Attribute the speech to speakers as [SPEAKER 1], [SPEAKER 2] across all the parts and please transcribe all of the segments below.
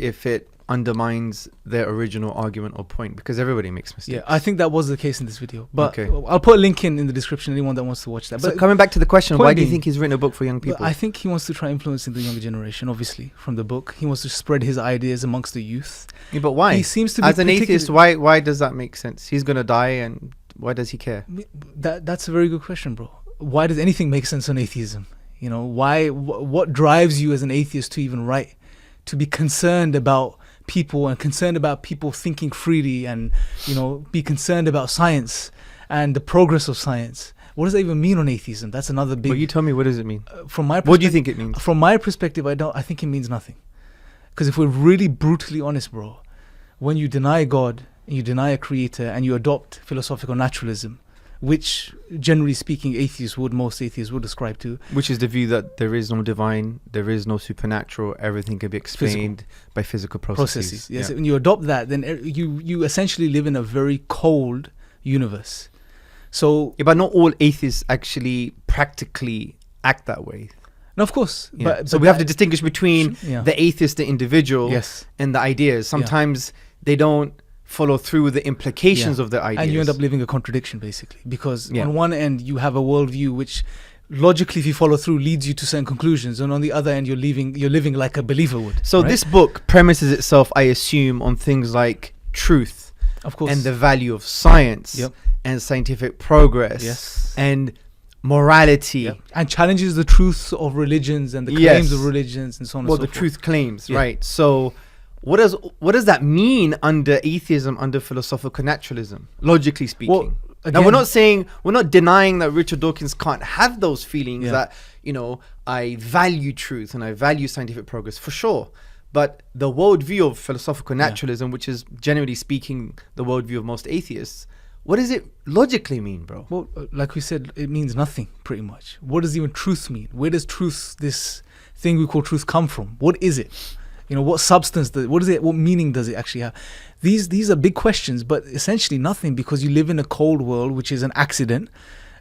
[SPEAKER 1] if it undermines their original argument or point, because everybody makes mistakes.
[SPEAKER 2] Yeah, I think that was the case in this video. But
[SPEAKER 1] Okay.
[SPEAKER 2] I'll put a link in the description, anyone that wants to watch that.
[SPEAKER 1] So
[SPEAKER 2] But
[SPEAKER 1] coming back to the question,
[SPEAKER 2] point
[SPEAKER 1] why do you
[SPEAKER 2] being-
[SPEAKER 1] think he's written a book for young people?
[SPEAKER 2] I think he wants to try influencing the younger generation, obviously, from the book. He wants to spread his ideas amongst the youth.
[SPEAKER 1] Yeah, but why?
[SPEAKER 2] He seems to be
[SPEAKER 1] As an atheist, why does that make sense? He's going to die, and why does he care?
[SPEAKER 2] That's a very good question, bro. Why does anything make sense on atheism? You know, why? What drives you as an atheist to even write? To be concerned about people and concerned about people thinking freely, and, you know, be concerned about science and the progress of science. What does that even mean on atheism? That's another big.
[SPEAKER 1] Well, you tell me, what does it mean?
[SPEAKER 2] From my
[SPEAKER 1] What do you think it means?
[SPEAKER 2] From my perspective, I think it means nothing. Because if we're really brutally honest, bro, when you deny God, and you deny a creator, and you adopt philosophical naturalism, which generally speaking most atheists would ascribe to.
[SPEAKER 1] Which is the view that there is no divine, there is no supernatural, everything can be explained by physical processes.
[SPEAKER 2] Yes,
[SPEAKER 1] Yeah.
[SPEAKER 2] when you adopt that, then you essentially live in a very cold universe. So,
[SPEAKER 1] Yeah, but not all atheists actually practically act that way.
[SPEAKER 2] no, of course.
[SPEAKER 1] Yeah. So we have to distinguish between
[SPEAKER 2] Yeah.
[SPEAKER 1] the atheist, the individual,
[SPEAKER 2] Yes.
[SPEAKER 1] and the ideas. Sometimes they don't follow through with the implications of the ideas.
[SPEAKER 2] And you end up living a contradiction, basically, because
[SPEAKER 1] Yeah.
[SPEAKER 2] on one end you have a worldview which logically, if you follow through, leads you to certain conclusions, and on the other end you're living like a believer would.
[SPEAKER 1] So
[SPEAKER 2] right?
[SPEAKER 1] this book premises itself, I assume, on things like truth,
[SPEAKER 2] of course,
[SPEAKER 1] and the value of science,
[SPEAKER 2] Yep.
[SPEAKER 1] and scientific progress,
[SPEAKER 2] Yes.
[SPEAKER 1] and morality.
[SPEAKER 2] Yep. And challenges the truths of religions and the claims of religions and so on
[SPEAKER 1] Well,
[SPEAKER 2] and so
[SPEAKER 1] the
[SPEAKER 2] forth.
[SPEAKER 1] truth claims,
[SPEAKER 2] Yeah.
[SPEAKER 1] right? So what does that mean under atheism, under philosophical naturalism, logically speaking?
[SPEAKER 2] Well,
[SPEAKER 1] now,
[SPEAKER 2] again,
[SPEAKER 1] we're not denying that Richard Dawkins can't have those feelings,
[SPEAKER 2] Yeah.
[SPEAKER 1] that, you know, I value truth and I value scientific progress, for sure. But the worldview of philosophical naturalism, which is generally speaking the worldview of most atheists, what does it logically mean, bro?
[SPEAKER 2] Well, like we said, it means nothing, pretty much. What does even truth mean? Where does truth, this thing we call truth, come from? What is it? You know, what substance what is it? What meaning does it actually have? These are big questions, but essentially nothing, because you live in a cold world, which is an accident,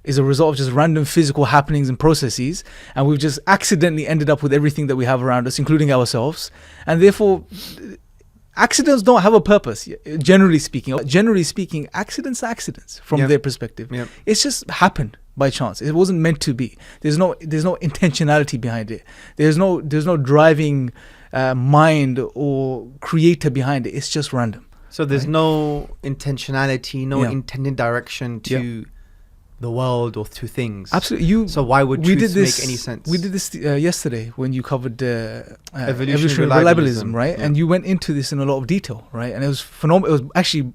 [SPEAKER 2] is a result of just random physical happenings and processes, and we've just accidentally ended up with everything that we have around us, including ourselves, and therefore accidents don't have a purpose. Generally speaking, accidents are accidents from their perspective.
[SPEAKER 1] Yep.
[SPEAKER 2] It's just happened by chance. It wasn't meant to be. There's no intentionality behind it. There's no driving mind or creator behind it. It's just random.
[SPEAKER 1] So there's no intentionality, no
[SPEAKER 2] Yeah.
[SPEAKER 1] intended direction to the world or to things.
[SPEAKER 2] Absolutely.
[SPEAKER 1] So why would truth make any sense?
[SPEAKER 2] We did this yesterday when you covered
[SPEAKER 1] Evolutionary
[SPEAKER 2] reliabilism, right?
[SPEAKER 1] Yeah.
[SPEAKER 2] And you went into this in a lot of detail, right? And it was phenomenal. It was actually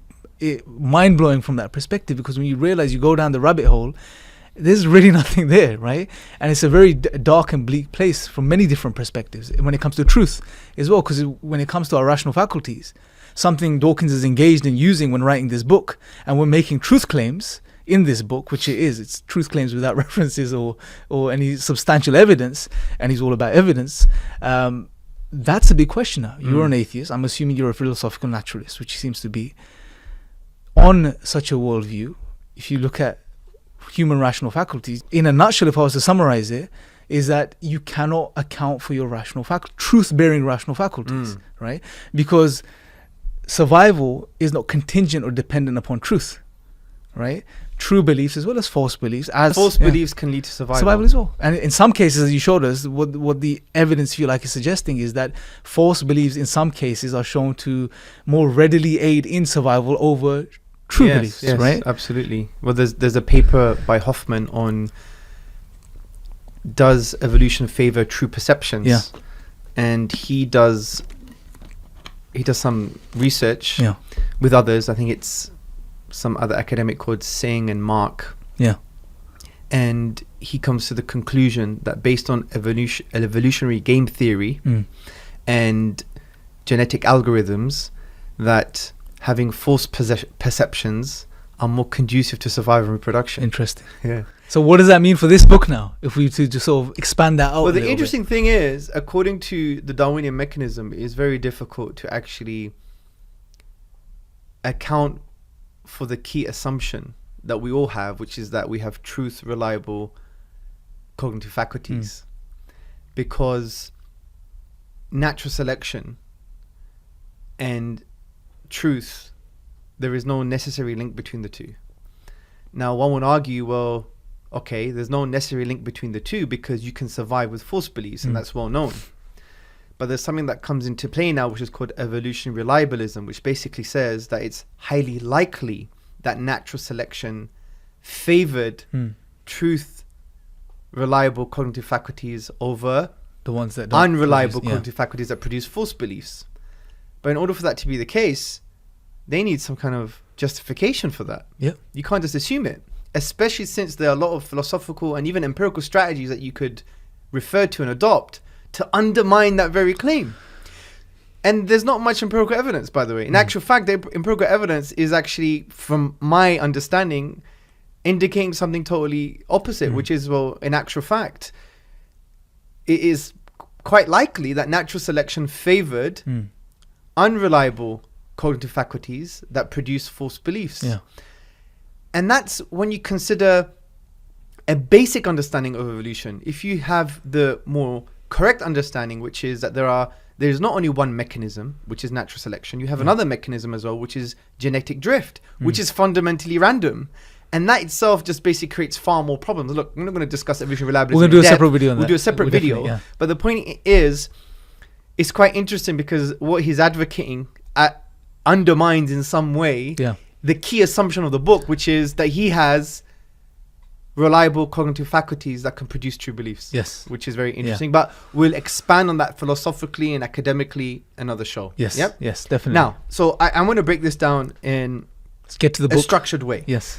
[SPEAKER 2] mind blowing from that perspective, because when you realize you go down the rabbit hole, there's really nothing there, right? And it's a very dark and bleak place from many different perspectives when it comes to truth as well, because when it comes to our rational faculties, something Dawkins is engaged in using when writing this book, and we're making truth claims in this book, which it's truth claims without references or any substantial evidence, and he's all about evidence. That's a big question now. You're an atheist. I'm assuming you're a philosophical naturalist, which he seems to be. On such a worldview, if you look at human rational faculties, in a nutshell, if I was to summarize it, is that you cannot account for your rational truth-bearing rational faculties, right? Because survival is not contingent or dependent upon truth, right? True beliefs as well as false beliefs.
[SPEAKER 1] False beliefs can lead to survival.
[SPEAKER 2] Survival as well. And in some cases, as you showed us, what the evidence, if you like, is suggesting is that false beliefs in some cases are shown to more readily aid in survival over true beliefs, right?
[SPEAKER 1] Absolutely. Well, there's a paper by Hoffman on, does evolution favor true perceptions?
[SPEAKER 2] Yeah.
[SPEAKER 1] And he does some research
[SPEAKER 2] Yeah.
[SPEAKER 1] with others. I think it's some other academic called Singh and Mark.
[SPEAKER 2] Yeah.
[SPEAKER 1] And he comes to the conclusion that based on evolutionary game theory and genetic algorithms, that having false perceptions are more conducive to survival and reproduction.
[SPEAKER 2] Interesting.
[SPEAKER 1] Yeah.
[SPEAKER 2] So what does that mean for this book now, if we to sort of expand that out?
[SPEAKER 1] Well,
[SPEAKER 2] a
[SPEAKER 1] the
[SPEAKER 2] little
[SPEAKER 1] interesting thing is, according to the Darwinian mechanism, it is very difficult to actually account for the key assumption that we all have, which is that we have truth, reliable cognitive faculties. Because natural selection and truth, there is no necessary link between the two. Now, one would argue, well, okay, there's no necessary link between the two because you can survive with false beliefs, and that's well known. But there's something that comes into play now, which is called evolutionary reliabilism, which basically says that it's highly likely that natural selection favored truth, reliable cognitive faculties over
[SPEAKER 2] the ones that don't
[SPEAKER 1] unreliable
[SPEAKER 2] produce,
[SPEAKER 1] cognitive faculties that produce false beliefs. But in order for that to be the case, they need some kind of justification for that.
[SPEAKER 2] Yeah.
[SPEAKER 1] You can't just assume it, especially since there are a lot of philosophical and even empirical strategies that you could refer to and adopt to undermine that very claim. And there's not much empirical evidence, by the way. In actual fact, the empirical evidence is actually, from my understanding, indicating something totally opposite, which is, well, in actual fact, it is quite likely that natural selection favored unreliable cognitive faculties that produce false beliefs.
[SPEAKER 2] Yeah.
[SPEAKER 1] And that's when you consider a basic understanding of evolution. If you have the more correct understanding, which is that there's not only one mechanism, which is natural selection, you have another mechanism as well, which is genetic drift, which is fundamentally random. And that itself just basically creates far more problems. Look, we're not going to discuss evolutionary reliability.
[SPEAKER 2] We're going to do a separate video on that.
[SPEAKER 1] We'll do a separate video.
[SPEAKER 2] Yeah.
[SPEAKER 1] But the point is, it's quite interesting because what he's advocating undermines in some way the key assumption of the book, which is that he has reliable cognitive faculties that can produce true beliefs.
[SPEAKER 2] Yes.
[SPEAKER 1] Which is very interesting. But we'll expand on that philosophically and academically another show.
[SPEAKER 2] Yes.
[SPEAKER 1] Yep.
[SPEAKER 2] Yes, definitely.
[SPEAKER 1] Now, so I'm going to break this down in
[SPEAKER 2] let's get to the
[SPEAKER 1] a
[SPEAKER 2] book.
[SPEAKER 1] structured way.
[SPEAKER 2] Yes.